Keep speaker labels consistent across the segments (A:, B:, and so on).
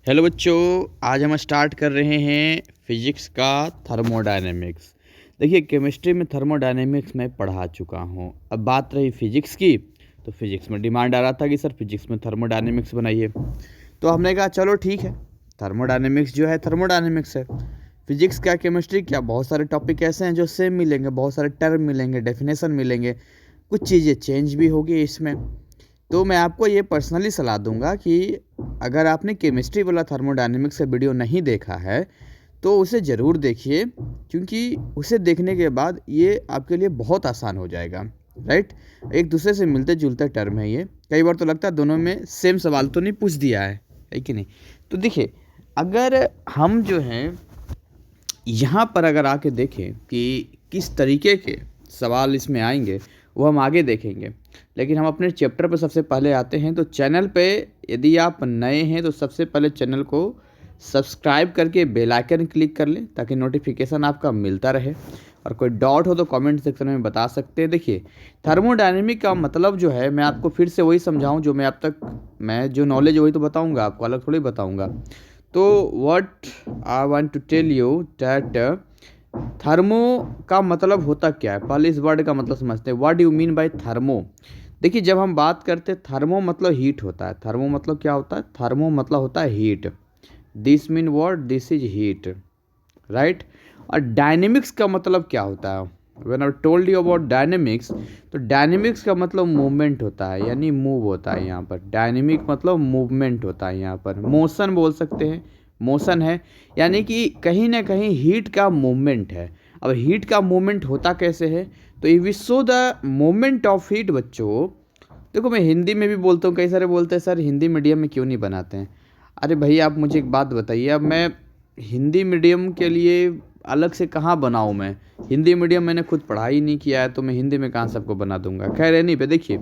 A: Hello बच्चों, आज हम स्टार्ट कर रहे हैं फिजिक्स का थर्मोडायनेमिक्स। देखिए, केमिस्ट्री में थर्मोडायनेमिक्स मैं पढ़ा चुका हूँ। अब बात रही फिजिक्स की, तो फिजिक्स में डिमांड आ रहा था कि सर फिजिक्स में थर्मोडायनेमिक्स बनाइए। तो हमने कहा चलो ठीक है, थर्मोडायनेमिक्स जो है थर्मोडायनेमिक्स है। फिजिक्स क्या, केमिस्ट्री क्या, बहुत सारे टॉपिक ऐसे हैं जो सेम मिलेंगे, बहुत सारे टर्म मिलेंगे, डेफिनेशन मिलेंगे, कुछ चीज़ें चेंज भी होगी इसमें। तो मैं आपको ये पर्सनली सलाह दूंगा कि अगर आपने केमिस्ट्री वाला थर्मोडायनेमिक्स का वीडियो नहीं देखा है तो उसे ज़रूर देखिए, क्योंकि उसे देखने के बाद ये आपके लिए बहुत आसान हो जाएगा। राइट, एक दूसरे से मिलते जुलते टर्म है ये। कई बार तो लगता है दोनों में सेम सवाल तो नहीं पूछ दिया है कि नहीं। तो देखिए, अगर हम जो हैं यहाँ पर अगर आके देखें कि किस तरीके के सवाल इसमें आएंगे, वो हम आगे देखेंगे। लेकिन हम अपने चैप्टर पर सबसे पहले आते हैं। तो चैनल पे यदि आप नए हैं तो सबसे पहले चैनल को सब्सक्राइब करके बेल आइकन क्लिक कर लें, ताकि नोटिफिकेशन आपका मिलता रहे। और कोई डाउट हो तो कमेंट सेक्शन में बता सकते हैं। देखिए, थर्मोडायनेमिक का मतलब जो है, मैं आपको फिर से वही समझाऊं जो मैं अब तक मैं जो नॉलेज वही तो बताऊंगा आपको, अलग थोड़ी बताऊंगा। तो what I want to tell you that thermo का मतलब होता क्या है। पहले इस वर्ड का मतलब समझते हैं, what you mean by thermo. देखिए, जब हम बात करते हैं थर्मो मतलब हीट होता है। थर्मो मतलब क्या होता है? थर्मो मतलब होता है heat. This mean what, this is heat, right. और डायनेमिक्स का मतलब क्या होता है? When I told you about dynamics, तो डायनेमिक्स का मतलब मूवमेंट होता है, यानी मूव होता है। यहाँ पर डायनेमिक मतलब मूवमेंट होता है। यहाँ पर मोशन बोल सकते हैं, मोशन है, यानी कि कहीं ना कहीं हीट का मूवमेंट है। अब हीट का मूवमेंट होता कैसे है? तो if we show the movement of heat बच्चों, देखो मैं हिंदी में भी बोलता हूँ, कई सारे बोलते हैं सर हिंदी मीडियम में क्यों नहीं बनाते हैं। अरे भाई, आप मुझे एक बात बताइए, अब मैं हिंदी मीडियम के लिए अलग से कहाँ बनाऊँ मैं? हिंदी मीडियम मैंने खुद पढ़ा ही नहीं किया है, तो मैं हिंदी में कहाँ सबको बना दूंगा। खैर नहीं पे, देखिए,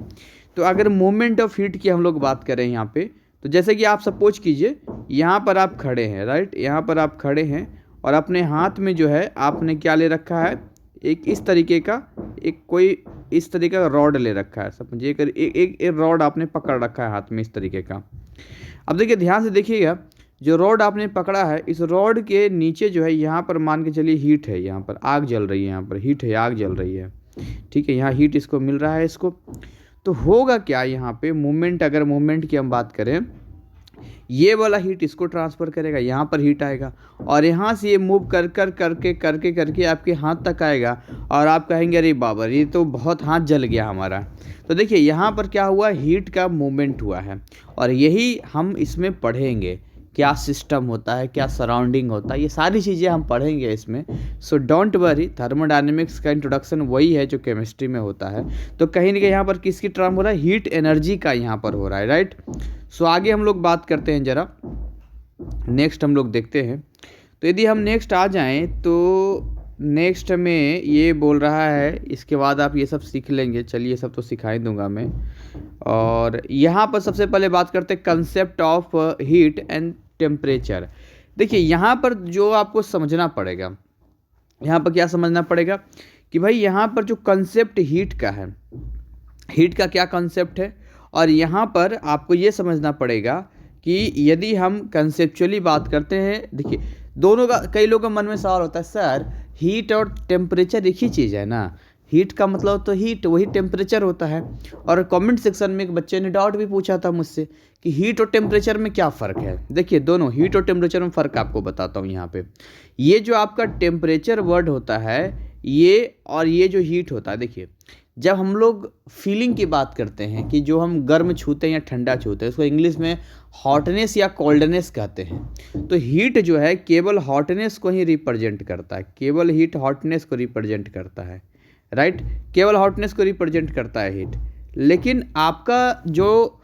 A: तो अगर मूवमेंट ऑफ हीट की हम लोग बात करें यहाँ पे, तो जैसे कि आप सपोज कीजिए यहाँ पर आप खड़े हैं, राइट, यहाँ पर आप खड़े हैं और अपने हाथ में जो है आपने क्या ले रखा है, एक इस तरीके का, एक कोई इस तरीके का रॉड ले रखा है। समझिए, एक रॉड आपने पकड़ रखा है हाथ में इस तरीके का। अब देखिए, ध्यान से देखिएगा, जो रॉड आपने पकड़ा है, इस रॉड के नीचे जो है यहाँ पर मान के चलिए हीट है, यहाँ पर आग जल रही है, यहाँ पर हीट है, आग जल रही है। ठीक है, यहाँ हीट इसको मिल रहा है इसको। तो होगा क्या यहाँ पे मूवमेंट, अगर मूवमेंट की हम बात करें, ये वाला हीट इसको ट्रांसफ़र करेगा, यहाँ पर हीट आएगा और यहाँ से ये मूव कर कर करके करके करके आपके हाथ तक आएगा और आप कहेंगे अरे बाबा, ये तो बहुत हाथ जल गया हमारा। तो देखिए, यहाँ पर क्या हुआ, हीट का मूवमेंट हुआ है और यही हम इसमें पढ़ेंगे। क्या सिस्टम होता है, क्या सराउंडिंग होता है, ये सारी चीज़ें हम पढ़ेंगे इसमें। सो डोंट वरी, थर्मोडायनेमिक्स का इंट्रोडक्शन वही है जो केमिस्ट्री में होता है। तो कहीं ना कहीं यहाँ पर किसकी टर्म हो रहा है? हीट एनर्जी का यहाँ पर हो रहा है, राइट। सो आगे हम लोग बात करते हैं जरा, नेक्स्ट हम लोग देखते हैं। तो यदि हम नेक्स्ट आ जाएं, तो नेक्स्ट में ये बोल रहा है, इसके बाद आप ये सब सीख लेंगे। चलिए, ये सब तो सिखा ही दूंगा मैं। और यहाँ पर सबसे पहले बात करते हैं concept of heat and temperature. देखिए, यहाँ पर जो आपको समझना पड़ेगा, यहाँ पर क्या समझना पड़ेगा कि भाई यहाँ पर जो कंसेप्ट हीट का है, हीट का क्या कंसेप्ट है। और यहाँ पर आपको ये समझना पड़ेगा कि यदि हम कंसेप्चुअली बात करते हैं, देखिए दोनों का, कई लोगों के मन में सवाल होता है, सर हीट और टेम्परेचर एक ही चीज़ है ना? हीट का मतलब तो हीट, वही टेम्परेचर होता है। और कमेंट सेक्शन में एक बच्चे ने डाउट भी पूछा था मुझसे कि हीट और टेम्परेचर में क्या फ़र्क है। देखिए, दोनों हीट और टेम्परेचर में फ़र्क आपको बताता हूँ। यहाँ पे ये जो आपका टेम्परेचर वर्ड होता है ये, और ये जो हीट होता है, देखिए जब हम लोग फीलिंग की बात करते हैं कि जो हम गर्म छूते हैं या ठंडा छूते हैं, उसको इंग्लिश में हॉटनेस या कोल्डनेस कहते हैं। तो हीट जो है केवल हॉटनेस को ही रिप्रेजेंट करता है, केवल हीट हॉटनेस को रिप्रेजेंट करता है, राइट। केवल हॉटनेस को रिप्रेजेंट करता है हीट। लेकिन आपका जो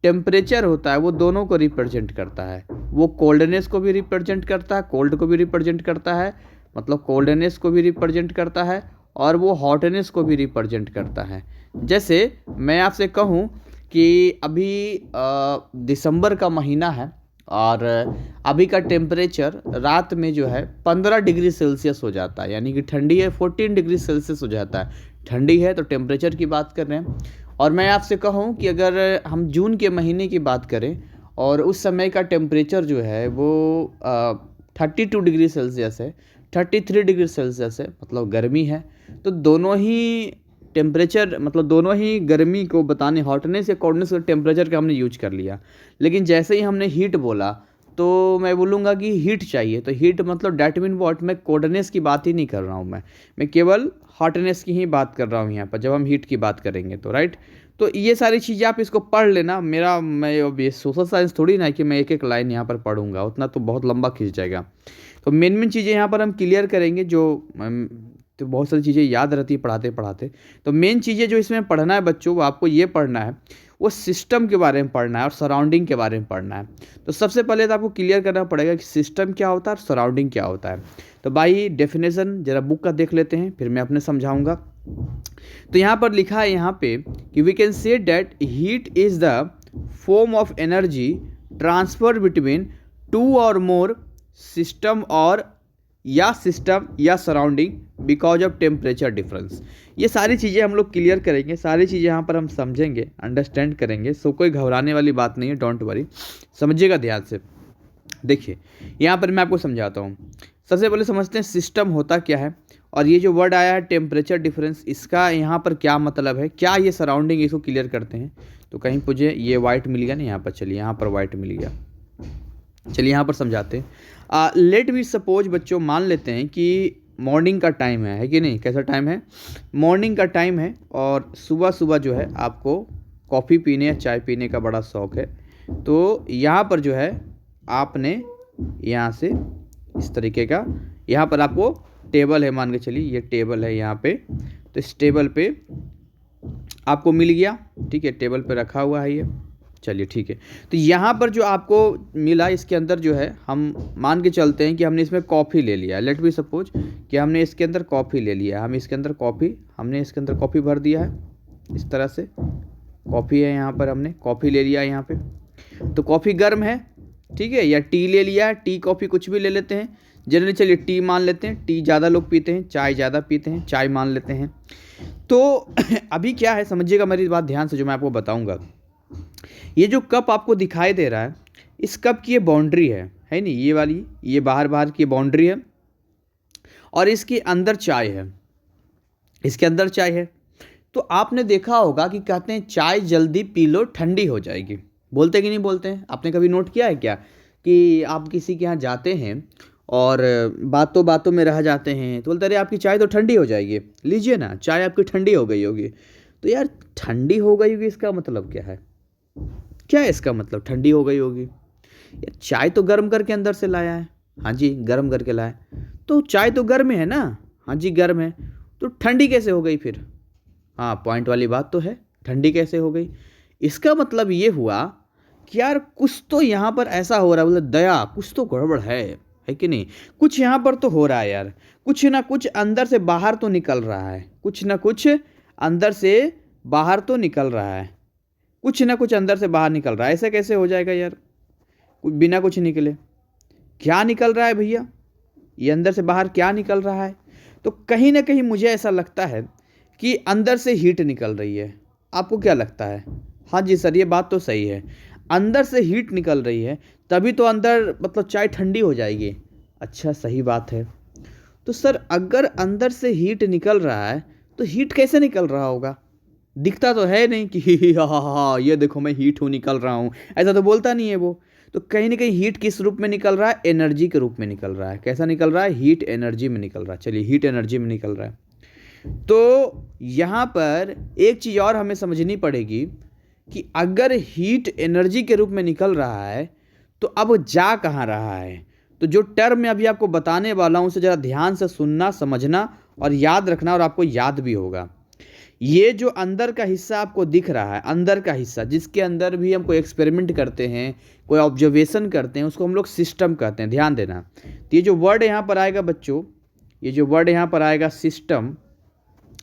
A: टेम्परेचर होता है वो दोनों को रिप्रेजेंट करता है। वो कोल्डनेस को भी रिप्रेजेंट करता है, कोल्ड को भी रिप्रेजेंट करता है, मतलब कोल्डनेस को भी रिप्रेजेंट करता है और वो हॉटनेस को भी रिप्रेजेंट करता है। जैसे मैं आपसे कहूँ कि अभी दिसंबर का महीना है और अभी का टेम्परेचर रात में जो है 15 डिग्री सेल्सियस हो जाता है, यानी कि ठंडी है 14 डिग्री सेल्सियस हो जाता है। ठंडी है तो टेम्परेचर की बात कर रहे हैं। और मैं आपसे कहूँ कि अगर हम जून के महीने की बात करें और उस समय का टेम्परेचर जो है वो 32 डिग्री सेल्सियस है, 33 डिग्री सेल्सियस है, मतलब गर्मी है। तो दोनों ही टेम्परेचर, मतलब दोनों ही गर्मी को बताने, हॉटनेस या कोल्डनेस का टेम्परेचर का हमने यूज कर लिया। लेकिन जैसे ही हमने हीट बोला तो मैं बोलूँगा कि हीट चाहिए। तो हीट मतलब डैट मीन वॉट, मैं कोल्डनेस की बात ही नहीं कर रहा हूँ, मैं केवल हॉटनेस की ही बात कर रहा हूँ यहाँ पर, जब हम हीट की बात करेंगे तो राइट। तो ये सारी चीज़ें आप इसको पढ़ लेना। मैं अब ये सोशल साइंस थोड़ी ना है कि मैं एक एक लाइन यहाँ पर पढ़ूंगा, उतना तो बहुत लंबा खींच जाएगा। तो मेन मेन चीज़ें यहाँ पर हम क्लियर करेंगे, जो तो बहुत सारी चीज़ें याद रहती है पढ़ाते पढ़ाते। तो मेन चीज़ें जो इसमें पढ़ना है बच्चों, वो आपको ये पढ़ना है, वो सिस्टम के बारे में पढ़ना है और सराउंडिंग के बारे में पढ़ना है। तो सबसे पहले तो आपको क्लियर करना पड़ेगा कि सिस्टम क्या होता है और सराउंडिंग क्या होता है। तो भाई डेफिनेशन जरा बुक का देख लेते हैं, फिर मैं अपने समझाऊंगा। तो यहाँ पर लिखा है यहाँ पे कि we can say that heat is the form of energy transfer between two or more system or system या surrounding because of temperature difference. ये सारी चीज़ें हम लोग क्लियर करेंगे, सारी चीज़ें यहाँ पर हम समझेंगे, अंडरस्टैंड करेंगे। सो कोई घबराने वाली बात नहीं है, डोंट वरी, समझिएगा ध्यान से। देखिए यहाँ पर मैं आपको समझाता हूँ। सबसे पहले समझते हैं सिस्टम होता क्या है, और ये जो वर्ड आया है टेम्परेचर डिफरेंस, इसका यहाँ पर क्या मतलब है, क्या ये सराउंडिंग, इसको क्लियर करते हैं। तो कहीं मुझे ये वाइट मिल गया ना यहाँ पर, चलिए यहाँ पर वाइट मिल गया, चलिए यहाँ पर समझाते हैं। लेट वी सपोज बच्चों, मान लेते हैं कि मॉर्निंग का टाइम है कि नहीं, कैसा टाइम है, मॉर्निंग का टाइम है, और सुबह सुबह जो है आपको कॉफ़ी पीने या चाय पीने का बड़ा शौक़ है। तो यहाँ पर जो है आपने यहाँ से इस तरीके का, यहाँ पर आपको टेबल है, मान के चलिए ये टेबल है यहाँ पे, तो इस टेबल पे आपको मिल गया, ठीक है, टेबल पे रखा हुआ है ये, चलिए ठीक है। तो यहाँ पर जो आपको मिला, इसके अंदर जो है हम मान के चलते हैं कि हमने इसमें कॉफ़ी ले लिया। लेट बी सपोज कि हमने इसके अंदर कॉफ़ी ले लिया, हमने इसके अंदर कॉफ़ी भर दिया है, इस तरह से कॉफ़ी है, यहाँ पर हमने कॉफ़ी ले लिया यहाँ पे। तो कॉफ़ी गर्म है, ठीक है, या टी ले लिया है, टी कॉफ़ी कुछ भी ले लेते हैं, जनरली चलिए टी मान लेते हैं, टी ज़्यादा लोग पीते हैं, चाय ज़्यादा पीते हैं, चाय मान लेते हैं। तो अभी क्या है, समझिएगा मेरी बात ध्यान से, जो मैं आपको बताऊंगा। ये जो कप आपको दिखाई दे रहा है, इस कप की ये बाउंड्री है नहीं, ये वाली, ये बाहर की बाउंड्री है, और इसके अंदर चाय है, इसके अंदर चाय है। तो आपने देखा होगा कि कहते हैं चाय जल्दी पी लो, ठंडी हो जाएगी, बोलते कि नहीं बोलते हैं? आपने कभी नोट किया है क्या कि आप किसी के यहाँ जाते हैं और बातों बातों में रह जाते हैं, तो बोलते अरे आपकी चाय तो ठंडी हो जाएगी, लीजिए ना, चाय आपकी ठंडी हो गई होगी। तो यार ठंडी हो गई होगी, इसका मतलब क्या है, क्या है इसका मतलब, ठंडी हो गई होगी? यार चाय तो गर्म करके अंदर से लाया है, हाँ जी गर्म करके लाया, तो चाय तो गर्म है ना, हाँ जी गर्म है, तो ठंडी कैसे हो गई फिर? हाँ पॉइंट वाली बात तो है, ठंडी कैसे हो गई? इसका मतलब ये हुआ कि यार कुछ तो यहाँ पर ऐसा हो रहा है, बोले दया कुछ तो गड़बड़ है कि नहीं? कुछ यहाँ पर तो हो रहा है यार, कुछ ना कुछ अंदर से बाहर तो निकल रहा है, कुछ ना कुछ अंदर से बाहर तो निकल रहा है, कुछ ना कुछ अंदर से बाहर निकल रहा है। ऐसे कैसे हो जाएगा यार, बिना कुछ निकले? क्या निकल रहा है भैया, ये अंदर से बाहर क्या निकल रहा है? तो कहीं ना कहीं मुझे ऐसा लगता है कि अंदर से हीट निकल रही है। आपको क्या लगता है? हाँ जी सर ये बात तो सही है, अंदर से हीट निकल रही है, तभी तो अंदर मतलब चाय ठंडी हो जाएगी। अच्छा सही बात है। तो सर अगर अंदर से हीट निकल रहा है तो हीट कैसे निकल रहा होगा? दिखता तो है नहीं कि हाँ ये देखो मैं हीट हूँ, निकल रहा हूँ, ऐसा तो बोलता नहीं है वो। तो कहीं ना कहीं हीट किस रूप में निकल रहा है? एनर्जी के रूप में निकल रहा है। कैसा निकल रहा है? हीट एनर्जी में निकल रहा है। चलिए हीट एनर्जी में निकल रहा है। तो यहाँ पर एक चीज़ और हमें समझनी पड़ेगी कि अगर हीट एनर्जी के रूप में निकल रहा है तो अब जा कहाँ रहा है? तो जो टर्म मैं अभी आपको बताने वाला हूँ उसे ज़रा ध्यान से सुनना, समझना और याद रखना, और आपको याद भी होगा। ये जो अंदर का हिस्सा आपको दिख रहा है, अंदर का हिस्सा जिसके अंदर भी हम कोई एक्सपेरिमेंट करते हैं, कोई ऑब्जर्वेशन करते हैं, उसको हम लोग सिस्टम कहते हैं। ध्यान देना। तो ये जो वर्ड यहाँ पर आएगा बच्चों, ये जो वर्ड यहाँ पर आएगा सिस्टम,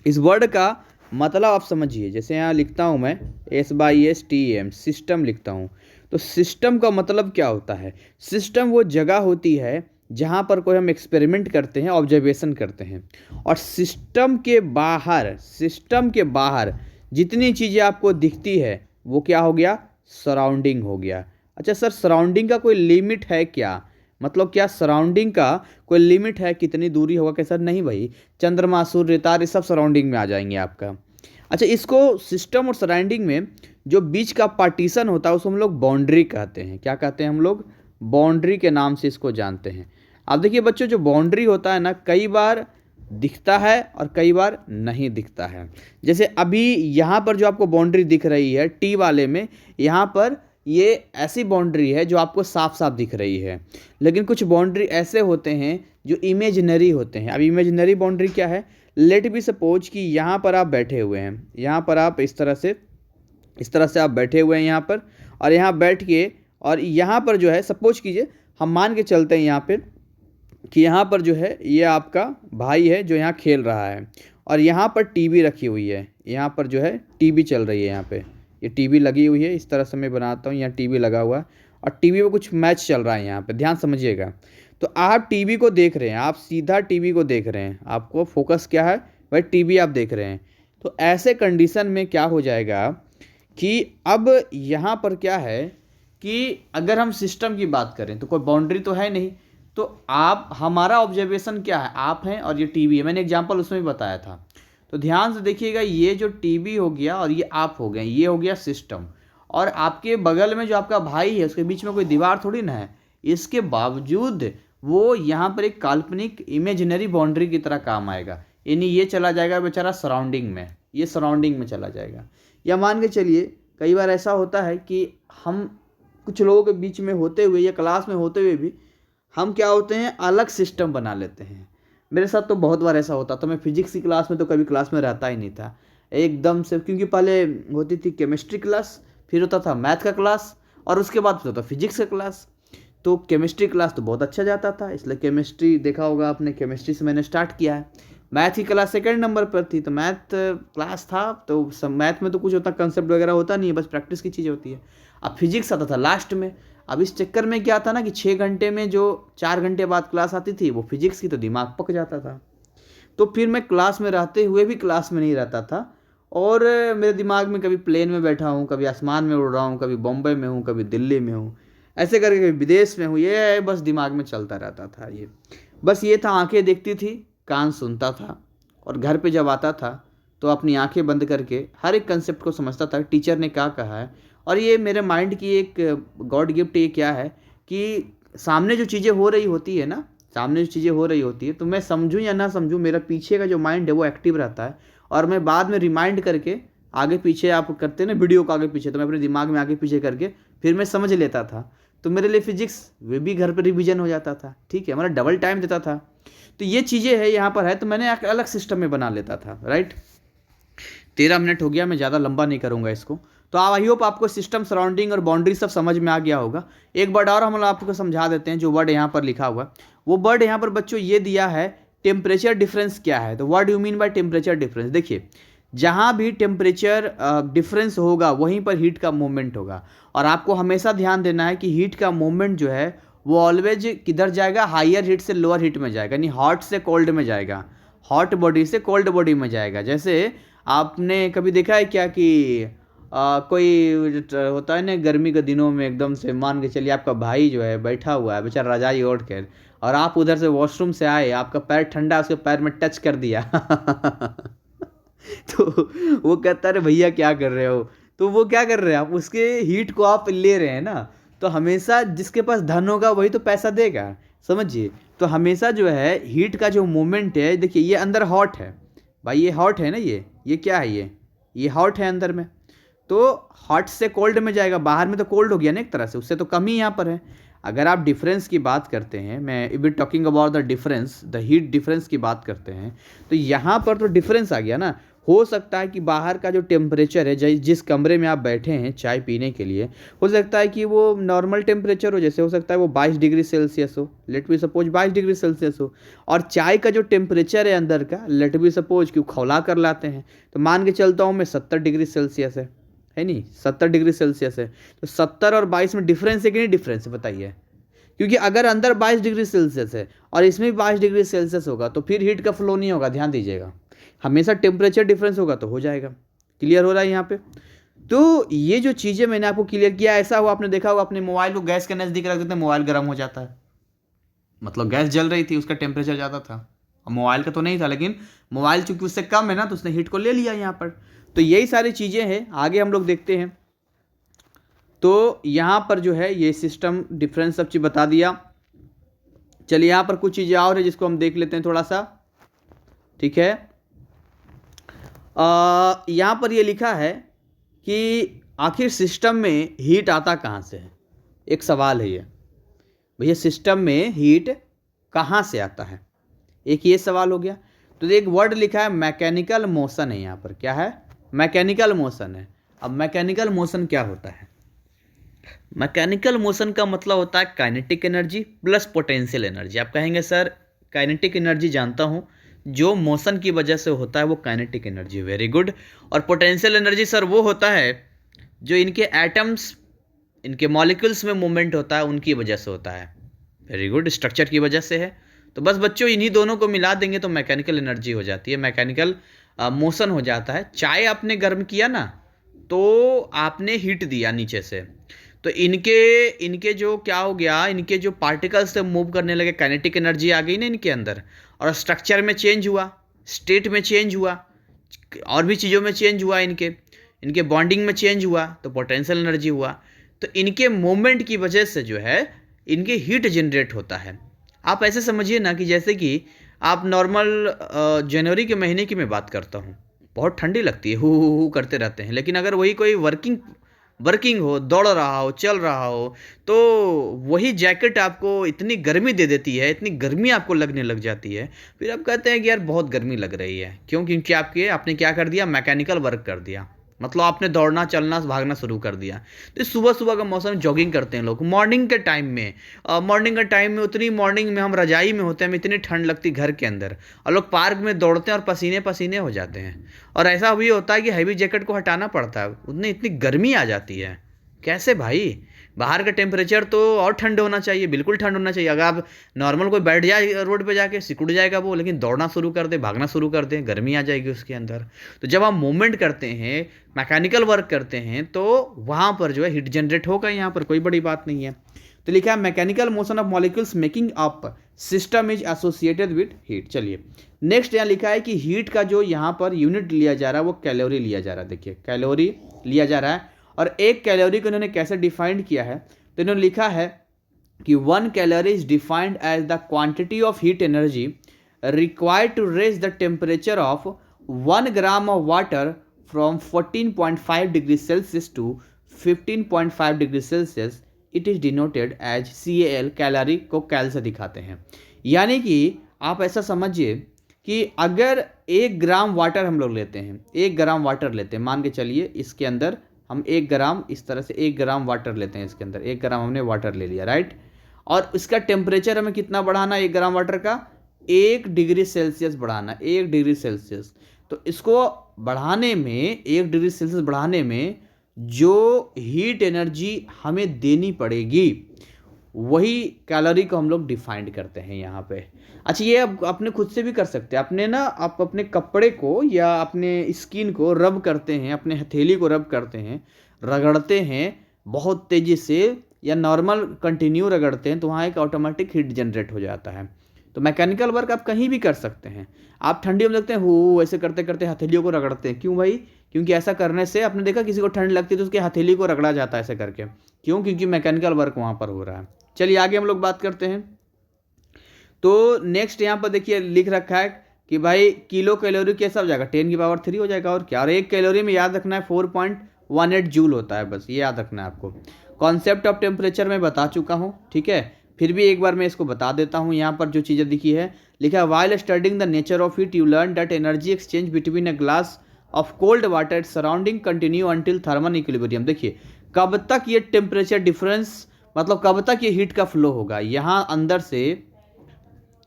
A: इस वर्ड का मतलब आप समझिए। जैसे यहाँ लिखता हूँ मैं SYSTEM सिस्टम लिखता हूँ, तो सिस्टम का मतलब क्या होता है? सिस्टम वो जगह होती है जहाँ पर कोई हम एक्सपेरिमेंट करते हैं, ऑब्जर्वेशन करते हैं, और सिस्टम के बाहर जितनी चीज़ें आपको दिखती है वो क्या हो गया? सराउंडिंग हो गया। अच्छा सर, सराउंडिंग का कोई लिमिट है क्या? मतलब क्या सराउंडिंग का कोई लिमिट है, कितनी दूरी होगा क्या सर? नहीं भाई, चंद्रमा, सूर्य, तारे सब सराउंडिंग में आ जाएंगे आपका। अच्छा, इसको सिस्टम और सराउंडिंग में जो बीच का पार्टीशन होता है उसको हम लोग बाउंड्री कहते हैं। क्या कहते हैं हम लोग? बाउंड्री के नाम से इसको जानते हैं। अब देखिए बच्चों, जो बाउंड्री होता है ना, कई बार दिखता है और कई बार नहीं दिखता है। जैसे अभी यहाँ पर जो आपको बाउंड्री दिख रही है टी वाले में, यहाँ पर ये ऐसी बाउंड्री है जो आपको साफ साफ दिख रही है। लेकिन कुछ बाउंड्री ऐसे होते हैं जो इमेजिनरी होते हैं। अब इमेजिनरी बाउंड्री क्या है? लेट बी सपोज कि यहाँ पर आप बैठे हुए हैं, यहाँ पर आप इस तरह से आप बैठे हुए हैं यहाँ पर, और यहाँ बैठ के, और यहाँ पर जो है सपोज कीजिए, हम मान के चलते हैं यहाँ पे कि यहाँ पर जो है ये आपका भाई है जो यहाँ खेल रहा है, और यहाँ पर टीवी रखी हुई है, यहाँ पर जो है टीवी चल रही है, यहाँ पे ये टीवी लगी हुई है। इस तरह से मैं बनाता हूँ, यहाँ टीवी लगा हुआ है और टीवी में कुछ मैच चल रहा है यहाँ पे, ध्यान समझिएगा। तो आप टीवी को देख रहे हैं, आप सीधा टीवी को देख रहे हैं, आपको फोकस क्या है भाई? टीवी आप देख रहे हैं। तो ऐसे कंडीशन में क्या हो जाएगा कि अब यहाँ पर क्या है कि अगर हम सिस्टम की बात करें तो कोई बाउंड्री तो है नहीं, तो आप, हमारा ऑब्जर्वेशन क्या है? आप हैं और ये टीवी है। मैंने एग्जांपल उसमें भी बताया था। तो ध्यान से देखिएगा, ये जो टीवी हो गया और ये आप हो गए, ये हो गया सिस्टम, और आपके बगल में जो आपका भाई है उसके बीच में कोई दीवार थोड़ी ना है। इसके बावजूद वो यहाँ पर एक काल्पनिक इमेजिनरी बाउंड्री की तरह काम आएगा। यानी ये चला जाएगा बेचारा सराउंडिंग में, ये सराउंडिंग में चला जाएगा। या मान के चलिए कई बार ऐसा होता है कि हम कुछ लोगों के बीच में होते हुए या क्लास में होते हुए भी हम क्या होते हैं, अलग सिस्टम बना लेते हैं। मेरे साथ तो बहुत बार ऐसा होता था। मैं फिजिक्स की क्लास में तो कभी क्लास में रहता ही नहीं था एकदम से, क्योंकि पहले होती थी केमिस्ट्री क्लास, फिर होता था मैथ का क्लास, और उसके बाद फिर होता फिजिक्स का क्लास। तो केमिस्ट्री क्लास तो बहुत अच्छा जाता था, इसलिए केमिस्ट्री देखा होगा आपने, केमिस्ट्री से मैंने स्टार्ट किया है। मैथ की क्लास सेकंड नंबर पर थी, तो मैथ क्लास था, तो सब मैथ में तो कुछ होता कंसेप्ट वगैरह होता नहीं है, बस प्रैक्टिस की चीज़ होती है। अब फिजिक्स आता था लास्ट में। अब इस चक्कर में क्या था ना कि 6 घंटे में जो 4 घंटे बाद क्लास आती थी वो फिजिक्स की, तो दिमाग पक जाता था। तो फिर मैं क्लास में रहते हुए भी क्लास में नहीं रहता था, और मेरे दिमाग में कभी प्लेन में बैठा हूँ, कभी आसमान में उड़ रहा हूँ, कभी बॉम्बे में हूँ, कभी दिल्ली में हूँ, ऐसे करके कभी विदेश में हूँ। ये बस दिमाग में चलता रहता था। ये बस ये था, आंखें देखती थी, कान सुनता था, और घर पे जब आता था तो अपनी आंखें बंद करके हर एक कंसेप्ट को समझता था टीचर ने क्या कहा है। और ये मेरे माइंड की एक गॉड गिफ्ट ये क्या है कि सामने जो चीज़ें हो रही होती है ना, सामने जो चीज़ें हो रही होती है, तो मैं समझूं या ना समझूं, मेरा पीछे का जो माइंड है वो एक्टिव रहता है, और मैं बाद में रिमाइंड करके आगे पीछे, आप करते हैं ना वीडियो को आगे पीछे, तो मैं अपने दिमाग में आगे पीछे करके फिर मैं समझ लेता था। तो मेरे लिए फिजिक्स वे भी घर पर रिविजन हो जाता था। ठीक है, हमारा डबल टाइम देता था। तो ये चीज़ें है यहाँ पर है, तो मैंने एक अलग सिस्टम में बना लेता था। राइट, 13 मिनट हो गया, मैं ज़्यादा लंबा नहीं करूँगा इसको। तो आई होप आपको सिस्टम, सराउंडिंग और बाउंड्री सब समझ में आ गया होगा। एक वर्ड और हम लोग आपको समझा देते हैं, जो वर्ड यहाँ पर लिखा हुआ है वो वर्ड यहाँ पर बच्चों ये दिया है, टेम्परेचर डिफरेंस क्या है। तो what do you mean by temperature difference? देखिए, जहाँ भी टेम्परेचर डिफरेंस होगा वहीं पर हीट का मूवमेंट होगा, और आपको हमेशा ध्यान देना है कि हीट का मूवमेंट जो है वो ऑलवेज किधर जाएगा, हायर हीट से लोअर हीट में जाएगा, यानी हॉट से कोल्ड में जाएगा, हॉट बॉडी से कोल्ड बॉडी में जाएगा। जैसे आपने कभी देखा है क्या कि कोई होता है ना गर्मी के दिनों में, एकदम से मान के चलिए आपका भाई जो है बैठा हुआ है बेचारा रजाई ओढ़ कर, और आप उधर से वॉशरूम से आए, आपका पैर ठंडा, उसके पैर में टच कर दिया तो वो कहता है अरे भैया क्या कर रहे हो? तो वो क्या कर रहे हैं आप, उसके हीट को आप ले रहे हैं ना। तो हमेशा जिसके पास धन होगा वही तो पैसा देगा, समझिए। तो हमेशा जो है हीट का जो मोमेंट है, देखिए ये अंदर हॉट है भाई, ये हॉट है ना, ये क्या है, ये हॉट है अंदर में, तो हॉट से कोल्ड में जाएगा, बाहर में तो कोल्ड हो गया ना एक तरह से, उससे तो कम ही यहाँ पर है। अगर आप डिफरेंस की बात करते हैं, मैं if talking about the difference, the heat difference की बात करते हैं, तो यहाँ पर तो डिफरेंस आ गया ना। हो सकता है कि बाहर का जो टेम्परेचर है, जिस कमरे में आप बैठे हैं चाय पीने के लिए, हो सकता है कि वो नॉर्मल टेम्परेचर हो, जैसे हो सकता है वो 22 डिग्री सेल्सियस हो, let be suppose 22 degree Celsius हो, और चाय का जो टेम्परेचर है अंदर का, लेट बी सपोज कि खौला कर लाते हैं, तो मान के चलता हूँ मैं 70 डिग्री सेल्सियस है नहीं, 70 डिग्री सेल्सियस है। तो 70 और 22 में डिफरेंस है कि नहीं डिफरेंस है, बताइए? क्योंकि अगर अंदर 22 डिग्री सेल्सियस है और इसमें भी 22 डिग्री सेल्सियस होगा, तो फिर हीट का फ्लो नहीं होगा, ध्यान दीजिएगा। हमेशा टेम्परेचर डिफरेंस होगा तो हो जाएगा। क्लियर हो रहा है यहाँ पे? तो ये जो चीज़ें मैंने आपको क्लियर किया, ऐसा हुआ आपने देखा होगा अपने मोबाइल को गैस के नज़दीक रख देते हैं, मोबाइल गर्म हो जाता है, मतलब गैस जल रही थी, उसका टेम्परेचर ज़्यादा था। अब मोबाइल का तो नहीं था, लेकिन मोबाइल चूंकि उससे कम है ना, तो उसने हीट को ले लिया यहाँ पर। तो यही सारी चीज़ें हैं, आगे हम लोग देखते हैं। तो यहाँ पर जो है ये सिस्टम डिफरेंस सब चीज़ बता दिया। चलिए यहाँ पर कुछ चीज़ें और है जिसको हम देख लेते हैं थोड़ा सा, ठीक है। यहाँ पर ये लिखा है कि आखिर सिस्टम में हीट आता कहाँ से है, एक सवाल है ये, भैया सिस्टम में हीट कहाँ से आता है, एक ये सवाल हो गया। तो एक वर्ड लिखा है मैकेनिकल मोशन है, यहाँ पर क्या है, मैकेनिकल मोशन है। अब मैकेनिकल मोशन क्या होता है, मैकेनिकल मोशन का मतलब होता है kinetic energy plus potential energy. आप कहेंगे सर काइनेटिक एनर्जी जानता हूँ, जो मोशन की वजह से होता है वो काइनेटिक एनर्जी, वेरी गुड। और पोटेंशियल एनर्जी सर वो होता है जो इनके एटम्स, इनके मॉलिक्यूल्स में मूवमेंट होता है उनकी वजह से होता है, वेरी गुड, स्ट्रक्चर की वजह से है। तो बस बच्चों इन्हीं दोनों को मिला देंगे तो मैकेनिकल एनर्जी हो जाती है, मैकेनिकल मोशन हो जाता है। चाय आपने गर्म किया ना, तो आपने हीट दिया नीचे से, तो इनके जो क्या हो गया, इनके जो पार्टिकल्स से मूव करने लगे, काइनेटिक एनर्जी आ गई ना इनके अंदर, और स्ट्रक्चर में चेंज हुआ, स्टेट में चेंज हुआ, और भी चीज़ों में चेंज हुआ, इनके बॉन्डिंग में चेंज हुआ, तो पोटेंशियल एनर्जी हुआ। तो इनके मूवमेंट की वजह से जो है इनके हीट जनरेट होता है। आप ऐसे समझिए ना कि जैसे कि आप नॉर्मल जनवरी के महीने की मैं बात करता हूँ, बहुत ठंडी लगती है, हु करते रहते हैं, लेकिन अगर वही कोई वर्किंग हो, दौड़ रहा हो, चल रहा हो, तो वही जैकेट आपको इतनी गर्मी दे देती है, इतनी गर्मी आपको लगने लग जाती है, फिर आप कहते हैं कि यार बहुत गर्मी लग रही है। क्यों? क्योंकि आपने क्या कर दिया, मैकेनिकल वर्क कर दिया, मतलब आपने दौड़ना, चलना, भागना शुरू कर दिया। तो सुबह सुबह का मौसम जॉगिंग करते हैं लोग, मॉर्निंग के टाइम में, उतनी मॉर्निंग में हम रजाई में होते हैं, हमें इतनी ठंड लगती घर के अंदर, और लोग पार्क में दौड़ते हैं और पसीने पसीने हो जाते हैं। और ऐसा भी होता है कि हैवी जैकेट को हटाना पड़ता है, उतनी इतनी गर्मी आ जाती है। कैसे भाई, बाहर का टेम्परेचर तो और ठंड होना चाहिए, बिल्कुल ठंड होना चाहिए। अगर आप नॉर्मल कोई बैठ जाए रोड पे जाके, सिकुड़ जाएगा वो, लेकिन दौड़ना शुरू कर दे, भागना शुरू कर दे, गर्मी आ जाएगी उसके अंदर। तो जब आप मूवमेंट करते हैं, मैकेनिकल वर्क करते हैं, तो वहाँ पर जो है हीट जनरेट होगा, यहाँ पर कोई बड़ी बात नहीं है। तो लिखा है mechanical motion of molecules making up system is associated with heat. चलिए नेक्स्ट यहाँ लिखा है कि हीट का जो यहाँ पर यूनिट लिया जा रहा है वो कैलोरी लिया जा रहा है। देखिए कैलोरी लिया जा रहा है, और एक कैलोरी को इन्होंने कैसे डिफाइंड किया है, तो इन्होंने लिखा है कि 1 calorie is defined as the quantity of heat energy required to raise the temperature of 1 gram of water from 14.5 degree Celsius to 15.5 degree Celsius. It is denoted as CAL, calorie को cal से दिखाते हैं। यानी कि आप ऐसा समझिए कि अगर 1 ग्राम वाटर हम लोग लेते हैं, 1 ग्राम वाटर लेते हैं, मान के चलिए इसके अंदर हम 1 ग्राम, इस तरह से 1 ग्राम वाटर लेते हैं, इसके अंदर 1 ग्राम हमने वाटर ले लिया, राइट। और इसका टेम्परेचर हमें कितना बढ़ाना, 1 ग्राम वाटर का 1 डिग्री सेल्सियस बढ़ाना, 1 डिग्री सेल्सियस। तो इसको बढ़ाने में, 1 डिग्री सेल्सियस बढ़ाने में जो हीट एनर्जी हमें देनी पड़ेगी, वही कैलोरी को हम लोग डिफाइंड करते हैं यहाँ पे। अच्छा, ये अब अपने खुद से भी कर सकते हैं। अपने ना, आप अपने कपड़े को या अपने स्किन को रब करते हैं, अपने हथेली को रब करते हैं, रगड़ते हैं बहुत तेज़ी से, या नॉर्मल कंटिन्यू रगड़ते हैं, तो वहाँ एक ऑटोमेटिक हीट जनरेट हो जाता है। तो मैकेनिकल वर्क आप कहीं भी कर सकते हैं। आप ठंडी में लगते हैं, हो ऐसे करते करते हथेलियों को रगड़ते हैं, क्यों भाई? क्योंकि ऐसा करने से आपने देखा किसी को ठंड लगती है तो उसके हथेली को रगड़ा जाता है ऐसे करके, क्यों? क्योंकि मैकेनिकल वर्क वहाँ पर हो रहा है। चलिए आगे हम लोग बात करते हैं। तो नेक्स्ट यहाँ पर देखिए लिख रखा है कि भाई किलो कैलोरी कैसा हो जाएगा, 10 की पावर 3 हो जाएगा, और क्या, और 1 कैलोरी में याद रखना है 4.18 जूल होता है, बस ये याद रखना है आपको। कॉन्सेप्ट ऑफ टेम्परेचर मैं बता चुका हूँ, ठीक है, फिर भी एक बार मैं इसको बता देता हूँ। यहाँ पर जो चीज़ें लिखी है, लिखा है while studying the nature of heat you learn that energy exchange between a glass of cold water at surrounding continue until thermal equilibrium. देखिए कब तक ये टेम्परेचर डिफरेंस, मतलब कब तक ये हीट का फ्लो होगा, यहाँ अंदर से,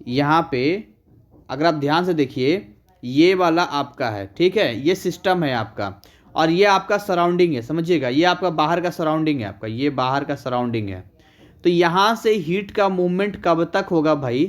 A: यहाँ पे अगर आप ध्यान से देखिए, ये वाला आपका है, ठीक है, ये सिस्टम है आपका, और ये आपका सराउंडिंग है, समझिएगा, ये आपका बाहर का सराउंडिंग है, आपका ये बाहर का सराउंडिंग है। तो यहाँ से हीट का मूवमेंट कब तक होगा भाई,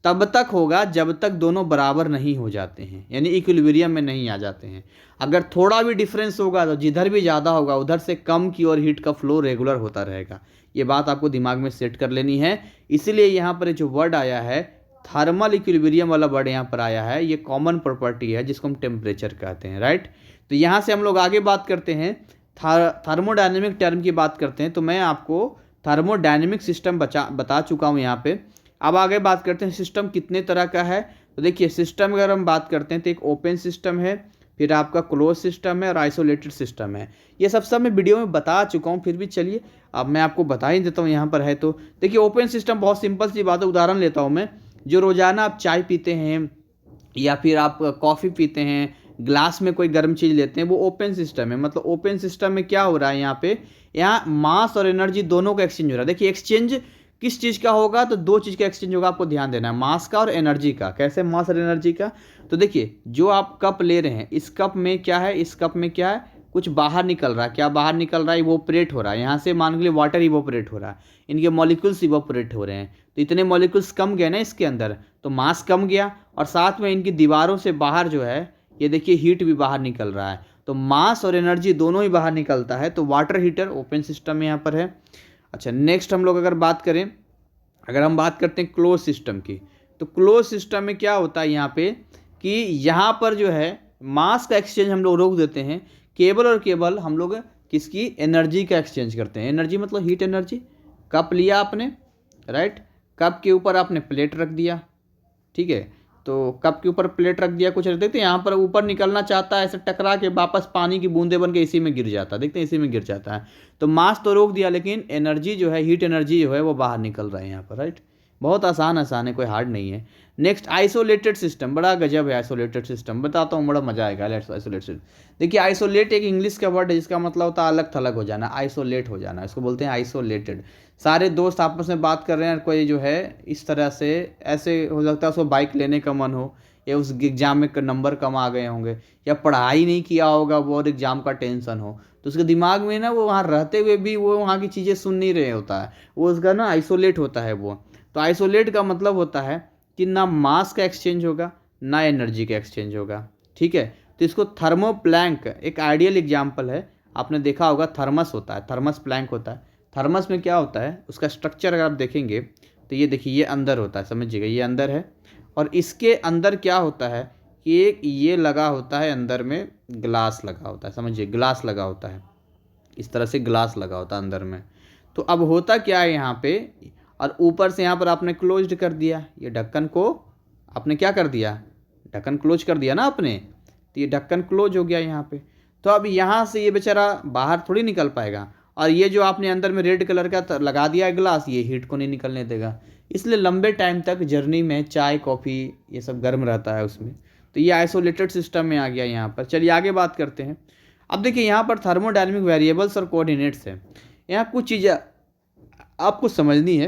A: तब तक होगा जब तक दोनों बराबर नहीं हो जाते हैं, यानी इक्विलिब्रियम में नहीं आ जाते हैं। अगर थोड़ा भी डिफरेंस होगा तो जिधर भी ज़्यादा होगा उधर से कम की ओर हीट का फ्लो रेगुलर होता रहेगा। ये बात आपको दिमाग में सेट कर लेनी है। इसीलिए यहाँ पर जो वर्ड आया है थर्मल इक्विलिब्रियम वाला वर्ड यहाँ पर आया है, ये कॉमन प्रॉपर्टी है जिसको हम टेम्परेचर कहते हैं, राइट। तो यहाँ से हम लोग आगे बात करते हैं, थर्मोडायनेमिक टर्म की बात करते हैं। तो मैं आपको थर्मोडायनेमिक सिस्टम बता चुका हूँ यहाँ पे। अब आगे बात करते हैं सिस्टम कितने तरह का है। तो देखिए सिस्टम अगर हम बात करते हैं तो एक ओपन सिस्टम है, फिर आपका क्लोज सिस्टम है और आइसोलेटेड सिस्टम है। ये सब मैं वीडियो में बता चुका हूँ, फिर भी चलिए अब मैं आपको बता ही देता हूँ यहाँ पर है। तो देखिए ओपन सिस्टम बहुत सिंपल सी बात है, उदाहरण लेता हूँ मैं। जो रोज़ाना आप चाय पीते हैं या फिर आप कॉफ़ी पीते हैं, ग्लास में कोई गर्म चीज़ लेते हैं, वो ओपन सिस्टम है। मतलब ओपन सिस्टम में क्या हो रहा है यहाँ पे, यहाँ मास और एनर्जी दोनों का एक्सचेंज हो रहा है। देखिए एक्सचेंज किस चीज़ का होगा, तो दो चीज़ का एक्सचेंज होगा, आपको ध्यान देना है, मास का और एनर्जी का। कैसे मास और एनर्जी का, तो देखिए जो आप कप ले रहे हैं, इस कप में क्या है, इस कप में क्या है, कुछ बाहर निकल रहा है। क्या बाहर निकल रहा है, इवोपरेट हो रहा है। यहाँ से मान के लिए वाटर इवोपरेट हो रहा है, इनके मॉलिक्यूल्स इवोपरेट हो रहे हैं। तो इतने मॉलिक्यूल्स कम गए ना इसके अंदर, तो मास कम गया और साथ में इनकी दीवारों से बाहर जो है ये देखिए हीट भी बाहर निकल रहा है। तो मास और एनर्जी दोनों ही बाहर निकलता है। तो वाटर हीटर ओपन सिस्टम में यहाँ पर है। अच्छा नेक्स्ट हम लोग अगर बात करें, अगर हम बात करते हैं क्लोज सिस्टम की, तो क्लोज सिस्टम में क्या होता है यहाँ पे कि यहाँ पर जो है मास का एक्सचेंज हम लोग रोक देते हैं, केवल और केवल हम लोग किसकी, एनर्जी का एक्सचेंज करते हैं। एनर्जी मतलब हीट एनर्जी। कप लिया आपने, राइट, कप के ऊपर आपने प्लेट रख दिया, ठीक है। तो कप के ऊपर प्लेट रख दिया, कुछ रख देते हैं, यहाँ पर ऊपर निकलना चाहता है, ऐसे टकरा के वापस पानी की बूंदे बन के इसी में गिर जाता है, देखते हैं इसी में गिर जाता है। तो मास तो रोक दिया, लेकिन एनर्जी जो है, हीट एनर्जी जो है वो बाहर निकल रहा है यहाँ पर, राइट। बहुत आसान है, कोई हार्ड नहीं है। नेक्स्ट आइसोलेटेड सिस्टम, बड़ा गजब है आइसोलेटेड सिस्टम, बताता हूँ, बड़ा मजा आएगा आइसोलेटेड। देखिए आइसोलेट एक इंग्लिश का वर्ड है जिसका मतलब होता है अलग थलग हो जाना, आइसोलेट हो जाना, इसको बोलते हैं आइसोलेटेड। सारे दोस्त आपस में बात कर रहे हैं, कोई जो है इस तरह से, ऐसे हो सकता है उसको बाइक लेने का मन हो, या उस एग्जाम में नंबर कम आ गए होंगे, या पढ़ाई नहीं किया होगा वो और एग्जाम का टेंशन हो, तो उसके दिमाग में ना वो वहाँ रहते हुए भी वो वहाँ की चीज़ें सुन नहीं रहे होता है, वो उसका ना आइसोलेट होता है वो। तो आइसोलेट का मतलब होता है कि ना मास का एक्सचेंज होगा ना एनर्जी का एक्सचेंज होगा, ठीक है। तो इसको थर्मोप्लैंक एक आइडियल एग्जाम्पल है, आपने देखा होगा थर्मस होता है, थर्मस प्लैंक होता है। थर्मस में क्या होता है, उसका स्ट्रक्चर अगर आप देखेंगे तो ये देखिए ये अंदर होता है, समझिएगा ये अंदर है, और इसके अंदर क्या होता है कि एक ये लगा होता है, अंदर में ग्लास लगा होता है, समझिए ग्लास लगा होता है, इस तरह से ग्लास लगा होता है अंदर में। तो अब होता क्या है यहाँ पे, और ऊपर से यहाँ पर आपने क्लोज्ड कर दिया, ये ढक्कन को आपने क्या कर दिया, ढक्कन क्लोज कर दिया ना आपने, तो ये ढक्कन क्लोज हो गया यहाँ पे। तो अब यहाँ से ये बेचारा बाहर थोड़ी निकल पाएगा, और ये जो आपने अंदर में रेड कलर का लगा दिया है ग्लास, ये हीट को नहीं निकलने देगा, इसलिए लंबे टाइम तक जर्नी में चाय कॉफ़ी ये सब गर्म रहता है उसमें। तो ये आइसोलेटेड सिस्टम में आ गया यहाँ पर। चलिए आगे बात करते हैं। अब देखिए यहाँ पर थर्मोडायनेमिक वेरिएबल्स और कोऑर्डिनेट्स हैं। यहाँ कुछ चीज़ें आपको समझनी है।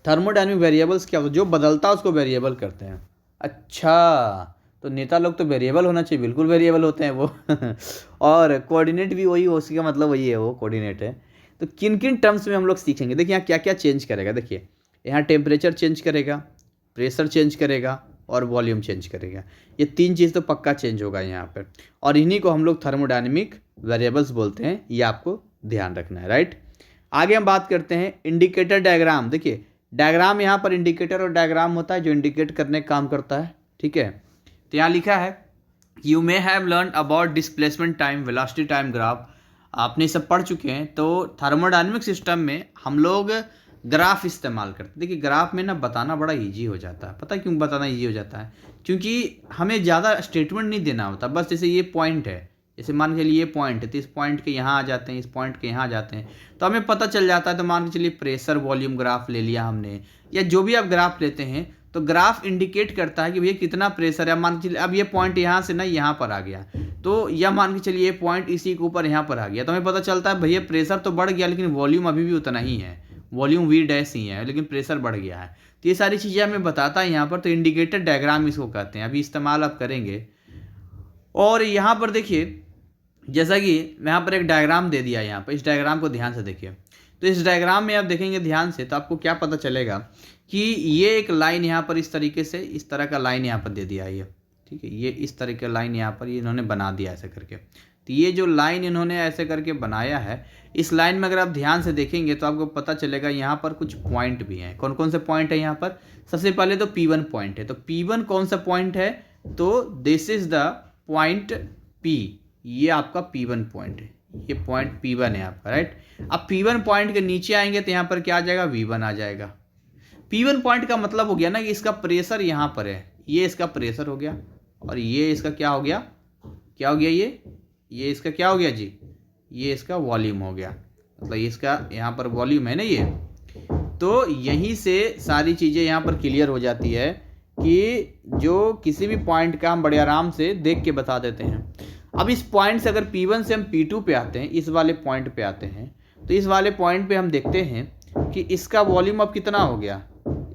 A: थर्मोडायनेमिक वेरिएबल्स क्या होता है, जो बदलता है उसको वेरिएबल करते हैं। अच्छा, तो नेता लोग तो वेरिएबल होना चाहिए, बिल्कुल वेरिएबल होते हैं वो और कोऑर्डिनेट भी वही, उसी का मतलब वही है, वो कोऑर्डिनेट है। तो किन किन टर्म्स में हम लोग सीखेंगे, देखिए यहाँ क्या क्या चेंज करेगा। देखिए यहाँ टेम्परेचर चेंज करेगा, प्रेशर चेंज करेगा और वॉल्यूम चेंज करेगा। ये तीन चीज़ तो पक्का चेंज होगा यहाँ पर, और इन्हीं को हम लोग थर्मोडायनेमिक वेरिएबल्स बोलते हैं, ये आपको ध्यान रखना है, राइट। आगे हम बात करते हैं इंडिकेटर डायग्राम। देखिए डायग्राम यहाँ पर इंडिकेटर और डायग्राम होता है जो इंडिकेट करने का काम करता है, ठीक है। तो यहाँ लिखा है you may have learn about displacement time, velocity time graph, आपने सब पढ़ चुके हैं। तो थर्मोडायनेमिक सिस्टम में हम लोग ग्राफ इस्तेमाल करते हैं। देखिए ग्राफ में ना बताना बड़ा इजी हो जाता है, पता है क्यों बताना इजी हो जाता है, क्योंकि हमें ज़्यादा स्टेटमेंट नहीं देना होता, बस जैसे ये पॉइंट है, जैसे मान के चलिए ये पॉइंट है, तो इस पॉइंट के यहाँ आ जाते हैं, इस पॉइंट के यहाँ आ जाते हैं, तो हमें पता चल जाता है। तो मान के चलिए प्रेशर वॉल्यूम ग्राफ ले लिया हमने, या जो भी आप ग्राफ लेते हैं, तो ग्राफ इंडिकेट करता है कि भैया कितना प्रेशर है। मान के चलिए अब ये पॉइंट यहाँ से ना यहाँ पर आ गया, तो या मान के चलिए ये पॉइंट इसी के ऊपर यहाँ पर आ गया, तो हमें पता चलता है भैया प्रेशर तो बढ़ गया, लेकिन वॉल्यूम अभी भी उतना ही है, वॉल्यूम वी डैश ही है, लेकिन प्रेशर बढ़ गया है। तो ये सारी चीज़ें हमें बताता है यहाँ पर। तो इंडिकेटर डायग्राम इसको कहते हैं, अभी इस्तेमाल आप करेंगे। और यहाँ पर देखिए जैसा कि मैं यहाँ पर एक डायग्राम दे दिया, यहाँ पर इस डायग्राम को ध्यान से देखिए। तो तो इस डायग्राम में आप देखेंगे ध्यान से तो आपको क्या पता चलेगा कि ये एक लाइन यहाँ पर इस तरीके से, इस तरह का लाइन यहाँ पर दे दिया है ये, ठीक है, ये इस तरह का लाइन यहाँ पर इन्होंने बना दिया ऐसे करके। तो ये जो लाइन इन्होंने ऐसे करके बनाया है, इस लाइन में अगर आप ध्यान से देखेंगे तो आपको पता चलेगा यहाँ पर कुछ पॉइंट भी हैं। कौन कौन से पॉइंट है यहाँ पर? सबसे पहले तो P1 पॉइंट है। तो P1 कौन सा पॉइंट है? तो this is the point P, ये आपका P1 पॉइंट है, ये पॉइंट P1 है आपका, राइट। अब P1 पॉइंट के नीचे आएंगे तो यहाँ पर क्या आ जाएगा? V1 आ जाएगा। P1 पॉइंट का मतलब हो गया ना कि इसका प्रेशर यहाँ पर है, ये इसका प्रेशर हो गया और ये इसका क्या हो गया? क्या हो गया? ये इसका क्या हो गया जी? ये इसका वॉल्यूम हो गया, मतलब इसका यहाँ पर वॉल्यूम है ना ये। तो यहीं से सारी चीज़ें यहाँ पर क्लियर हो जाती है कि जो किसी भी पॉइंट का हम बड़े आराम से देख के बता देते हैं। अब इस पॉइंट से अगर P1 से हम P2 पे आते हैं, इस वाले पॉइंट पे आते हैं, तो इस वाले पॉइंट पे हम देखते हैं कि इसका वॉल्यूम अब कितना हो गया?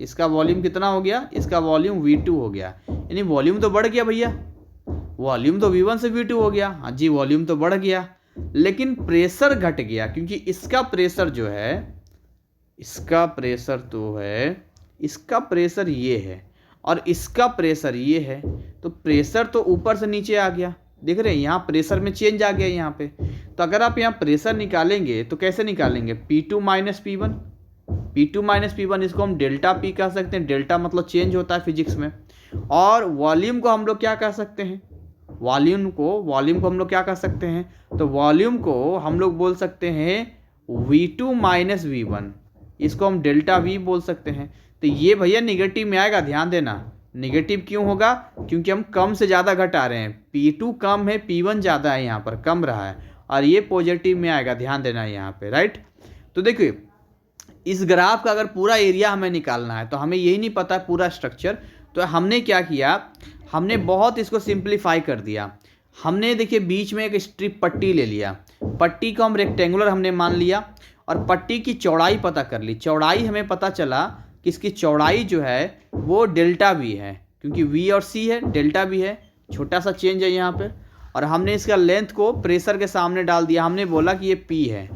A: इसका वॉल्यूम कितना हो गया? इसका वॉल्यूम V2 हो गया, यानी वॉल्यूम तो बढ़ गया भैया। वॉल्यूम तो V1 से V2 हो गया, हाँ जी वॉल्यूम तो बढ़ गया, लेकिन प्रेशर घट गया, क्योंकि इसका प्रेशर जो है, इसका प्रेशर तो है, इसका प्रेशर ये है और इसका प्रेशर ये है, तो प्रेशर तो ऊपर से नीचे आ गया। देख रहे हैं यहाँ प्रेशर में चेंज आ गया यहाँ पे। तो अगर आप यहाँ प्रेशर निकालेंगे तो कैसे निकालेंगे? P2 minus P1, P2 minus P1, इसको हम डेल्टा P कह सकते हैं। डेल्टा मतलब चेंज होता है फिजिक्स में। और वॉल्यूम को हम लोग क्या कह सकते हैं? वॉल्यूम को हम लोग क्या कह सकते हैं? तो वॉल्यूम को हम लोग बोल सकते हैं V2 माइनस V1, इसको हम डेल्टा V बोल सकते हैं। तो ये भैया निगेटिव में आएगा, ध्यान देना। निगेटिव क्यों होगा? क्योंकि हम कम से ज़्यादा घटा रहे हैं। P2 कम है, P1 ज़्यादा है, यहाँ पर कम रहा है, और ये पॉजिटिव में आएगा, ध्यान देना यहाँ पे, राइट। तो देखिए इस ग्राफ का अगर पूरा एरिया हमें निकालना है तो हमें यही नहीं पता है पूरा स्ट्रक्चर, तो हमने क्या किया, हमने बहुत इसको सिंप्लीफाई कर दिया। हमने देखिए बीच में एक स्ट्रिप पट्टी ले लिया, पट्टी को हम रेक्टेंगुलर हमने मान लिया और पट्टी की चौड़ाई पता कर ली। चौड़ाई हमें पता चला कि इसकी चौड़ाई जो है वो डेल्टा V है, क्योंकि V और C है, डेल्टा V है, छोटा सा चेंज है यहाँ पे। और हमने इसका लेंथ को प्रेशर के सामने डाल दिया, हमने बोला कि ये P है।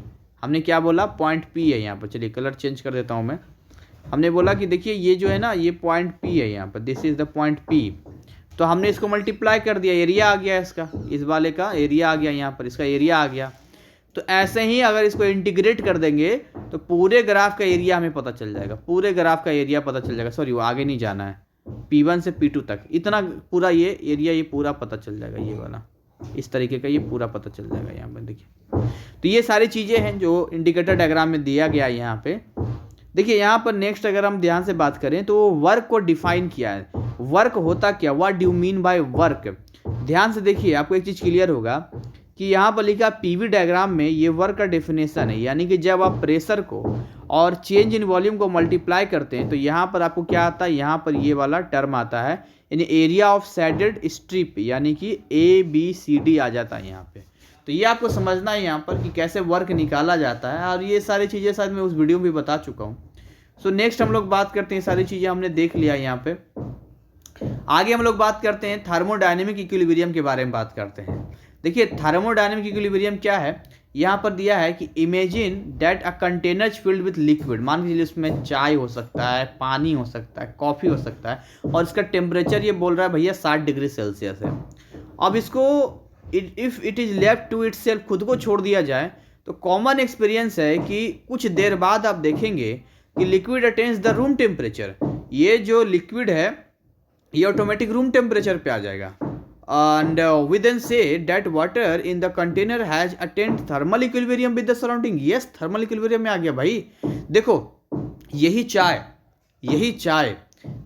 A: हमने क्या बोला? पॉइंट P है यहाँ पर। चलिए कलर चेंज कर देता हूँ मैं। हमने बोला कि देखिए ये जो है ना, ये पॉइंट P है यहाँ पर, this is the point P। तो हमने इसको मल्टीप्लाई कर दिया, एरिया आ गया इसका, इस वाले का एरिया आ गया यहाँ पर, इसका एरिया आ गया। तो ऐसे ही अगर इसको इंटीग्रेट कर देंगे तो पूरे ग्राफ का एरिया हमें पता चल जाएगा, पूरे ग्राफ का एरिया पता चल जाएगा। सॉरी वो आगे नहीं जाना है, P1 से P2 तक इतना पूरा ये एरिया, ये पूरा पता चल जाएगा, ये वाला इस तरीके का ये पूरा पता चल जाएगा यहाँ पर। देखिए तो ये सारी चीज़ें हैं जो इंडिकेटर डायग्राम में दिया गया है यहाँ पे। देखिए यहाँ पर नेक्स्ट अगर हम ध्यान से बात करें तो वर्क को डिफाइन किया है। वर्क होता क्या? What do you mean by work? ध्यान से देखिए आपको एक चीज़ क्लियर होगा कि यहाँ पर लिखा PV डायग्राम में ये वर्क का डेफिनेशन है, यानी कि जब आप प्रेशर को और चेंज इन वॉल्यूम को मल्टीप्लाई करते हैं तो यहाँ पर आपको क्या आता है? यहाँ पर ये वाला टर्म आता है, यानी एरिया ऑफ शेडेड स्ट्रिप, यानी कि ABCD आ जाता है यहाँ पे। तो ये आपको समझना है यहाँ पर कि कैसे वर्क निकाला जाता है, और ये सारी चीज़ें शायद मैं उस वीडियो में भी बता चुका हूँ। सो नेक्स्ट हम लोग बात करते हैं, सारी चीज़ें हमने देख लिया यहाँ पे। आगे हम लोग बात करते हैं थर्मोडायनेमिक इक्विलिब्रियम के बारे में बात करते हैं। देखिए थर्मोडायनेमिक इक्विलिब्रियम क्या है, यहाँ पर दिया है कि imagine that a container filled with liquid. मान लीजिए उसमें चाय हो सकता है, पानी हो सकता है, कॉफ़ी हो सकता है, और इसका टेम्परेचर ये बोल रहा है भैया 60 डिग्री सेल्सियस है। अब इसको if it is left to itself, खुद को छोड़ दिया जाए, तो कॉमन एक्सपीरियंस है कि कुछ देर बाद आप देखेंगे कि liquid attains the room temperature. ये जो लिक्विड है ये ऑटोमेटिक रूम टेम्परेचर पे आ जाएगा। And we then say that water in the container has attained thermal equilibrium with the surrounding. Yes, thermal equilibrium में आ गया भाई। देखो यही चाय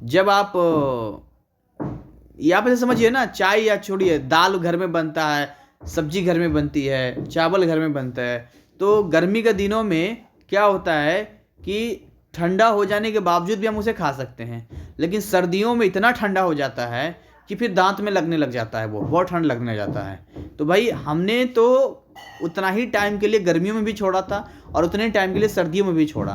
A: जब आप यहाँ पे समझिए ना, चाय या छोड़िए, दाल घर में बनता है, सब्जी घर में बनती है, चावल घर में बनता है, तो गर्मी के दिनों में क्या होता है कि ठंडा हो जाने के बावजूद भी हम उसे खा सकते हैं, लेकिन सर्दियों में इतना ठंडा हो जाता है कि फिर दांत में लगने लग जाता है, वो बहुत ठंड लगने जाता है। तो भाई हमने तो उतना ही टाइम के लिए गर्मियों में भी छोड़ा था और उतने टाइम के लिए सर्दियों में भी छोड़ा,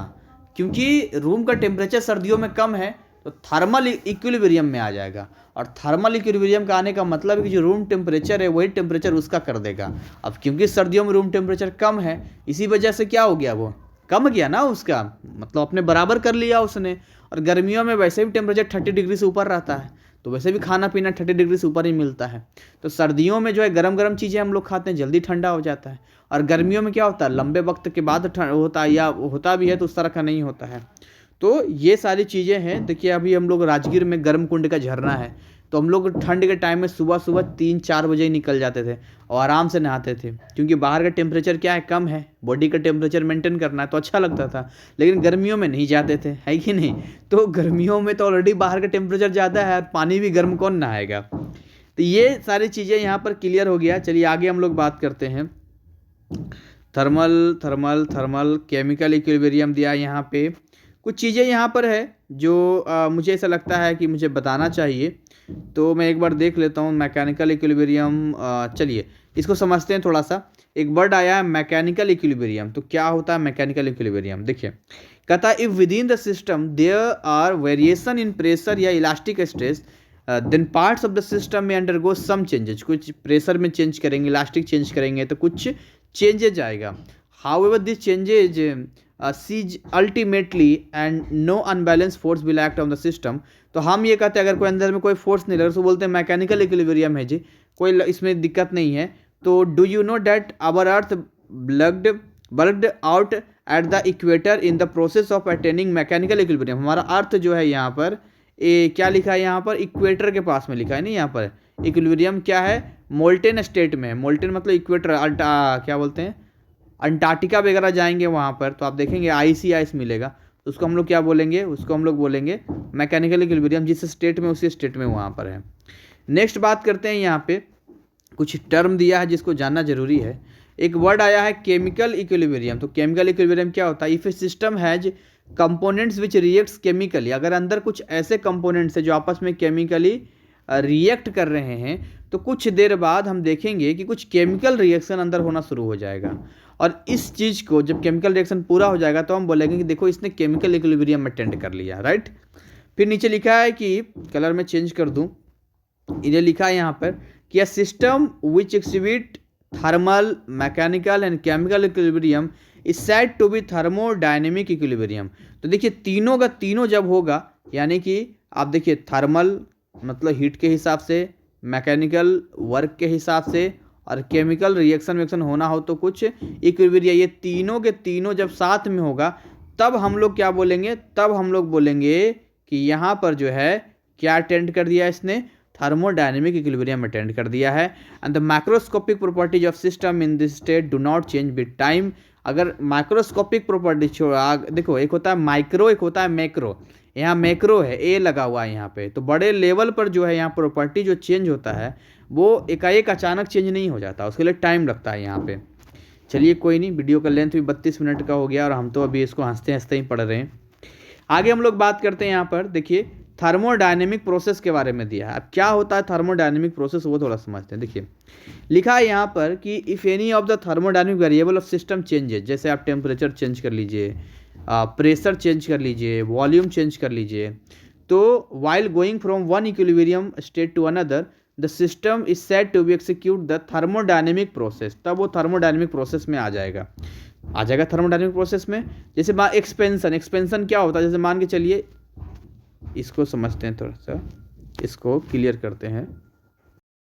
A: क्योंकि रूम का टेम्परेचर सर्दियों में कम है तो थर्मल इक्विलिब्रियम में आ जाएगा। और थर्मल इक्विलिब्रियम का आने का मतलब है कि जो रूम टेम्परेचर है वही टेम्परेचर उसका कर देगा। अब क्योंकि सर्दियों में रूम टेम्परेचर कम है, इसी वजह से क्या हो गया, वो कम गया ना उसका, मतलब अपने बराबर कर लिया उसने। और गर्मियों में वैसे भी टेम्परेचर 30 डिग्री से ऊपर रहता है, तो वैसे भी खाना पीना 30 डिग्री से ऊपर ही मिलता है। तो सर्दियों में जो है गरम गरम चीज़ें हम लोग खाते हैं, जल्दी ठंडा हो जाता है। और गर्मियों में क्या होता है, लंबे वक्त के बाद होता है, या होता भी है तो उस तरह का नहीं होता है। तो ये सारी चीज़ें हैं। देखिए अभी हम लोग राजगीर में गर्म कुंड का झरना है, तो हम लोग ठंड के टाइम में सुबह सुबह 3-4 बजे ही निकल जाते थे और आराम से नहाते थे, क्योंकि बाहर का टेम्परेचर क्या है, कम है, बॉडी का टेम्परेचर मेंटेन करना है, तो अच्छा लगता था। लेकिन गर्मियों में नहीं जाते थे, है कि नहीं। तो गर्मियों में तो ऑलरेडी बाहर का टेम्परेचर ज़्यादा है, पानी भी गर्म, कौन नहाएगा। तो ये सारी चीज़ें यहाँ पर क्लियर हो गया। चलिए आगे हम लोग बात करते हैं। Thermal thermal thermal chemical equilibrium दिया यहाँ पे। कुछ चीज़ें यहाँ पर है जो मुझे ऐसा लगता है कि मुझे बताना चाहिए, तो मैं एक बार देख लेता हूँ। मैकेनिकल इक्विलिब्रियम, चलिए इसको समझते हैं थोड़ा सा। एक वर्ड आया है मैकेनिकल इक्विलिब्रियम, तो क्या होता है मैकेनिकल इक्विलिब्रियम। देखिए कहता है if within the system there are variation in pressure या elastic stress then parts of the system में अंडरगो सम चेंजेस। कुछ प्रेशर में चेंज करेंगे, इलास्टिक चेंज करेंगे तो कुछ चेंजेज आएगा। However this changes cease ultimately and no unbalance force will act on the system. तो हम ये कहते हैं अगर कोई अंदर में कोई फोर्स नहीं लगा तो बोलते हैं मैकेनिकल इक्विलिब्रियम है जी, कोई इसमें दिक्कत नहीं है। तो do you know that our earth bulged out at the equator in the process of attaining mechanical equilibrium. हमारा अर्थ जो है यहाँ पर क्या लिखा है, यहाँ पर इक्वेटर के पास में लिखा है, नहीं यहाँ पर इक्विलिब्रियम क्या है, मोल्टेन स्टेट में है। मोल्टेन मतलब इक्वेटर, क्या बोलते हैं, अंटार्कटिका वगैरह जाएंगे वहाँ पर तो आप देखेंगे आइस मिलेगा, तो उसको हम लोग क्या बोलेंगे, उसको हम लोग बोलेंगे मैकेनिकल इक्विलिब्रियम। जिस स्टेट में उसी स्टेट में वहाँ पर है। नेक्स्ट बात करते हैं, यहाँ पे कुछ टर्म दिया है जिसको जानना जरूरी है। एक वर्ड आया है केमिकल इक्विलिब्रियम। तो केमिकल इक्विलिब्रियम क्या होता है, if A system has components which reacts chemically. अगर अंदर कुछ ऐसे कंपोनेंट्स है जो आपस में केमिकली रिएक्ट कर रहे हैं, तो कुछ देर बाद हम देखेंगे कि कुछ केमिकल रिएक्शन अंदर होना शुरू हो जाएगा। और इस चीज़ को जब केमिकल रिएक्शन पूरा हो जाएगा तो हम बोलेंगे कि देखो इसने केमिकल इक्विलिब्रियम अटेंड कर लिया, राइट। फिर नीचे लिखा है कि कलर में चेंज कर दूं, इन्हें लिखा है यहाँ पर कि a system which exhibit thermal, mechanical and chemical equilibrium is said to be thermodynamic equilibrium. तो देखिए तीनों का तीनों जब होगा, यानी कि आप देखिए थर्मल मतलब हीट के हिसाब से, मैकेनिकल वर्क के हिसाब से, और केमिकल रिएक्शन होना हो तो कुछ इक्विलिब्रियम, ये तीनों के तीनों जब साथ में होगा तब हम लोग क्या बोलेंगे, तब हम लोग बोलेंगे कि यहाँ पर जो है क्या अटेंड कर दिया इसने, थर्मोडायनेमिक इक्विलिब्रियम अटेंड कर दिया है। And the macroscopic properties of system in this state do not change with time. अगर माइक्रोस्कोपिक प्रॉपर्टी देखो, एक होता है माइक्रो, एक होता है मैक्रो। यहाँ मैक्रो है, ए लगा हुआ है यहाँ पे, तो बड़े लेवल पर जो है यहाँ प्रॉपर्टी जो चेंज होता है वो एकाएक अचानक चेंज नहीं हो जाता, उसके लिए टाइम लगता है यहाँ पे। चलिए कोई नहीं, वीडियो का लेंथ भी 32 मिनट का हो गया और हम तो अभी इसको हंसते हंसते ही पढ़ रहे हैं। आगे हम लोग बात करते हैं, यहाँ पर देखिए थर्मोडायनेमिक प्रोसेस के बारे में दिया है। अब क्या होता है थर्मोडायनेमिक प्रोसेस, वो थोड़ा समझते हैं। देखिए लिखा है यहाँ पर कि if any of the thermodynamic variable of system changes, जैसे आप टेम्परेचर चेंज कर लीजिए, प्रेशर चेंज कर लीजिए, वॉल्यूम चेंज कर लीजिए, तो while going from one equilibrium state to another the system is said to be execute the thermodynamic process. तब वो थर्मोडायनेमिक प्रोसेस में आ जाएगा थर्मोडायनेमिक प्रोसेस में। जैसे एक्सपेंशन क्या होता है, जैसे मान के चलिए, इसको समझते हैं, थोड़ा सा इसको क्लियर करते हैं।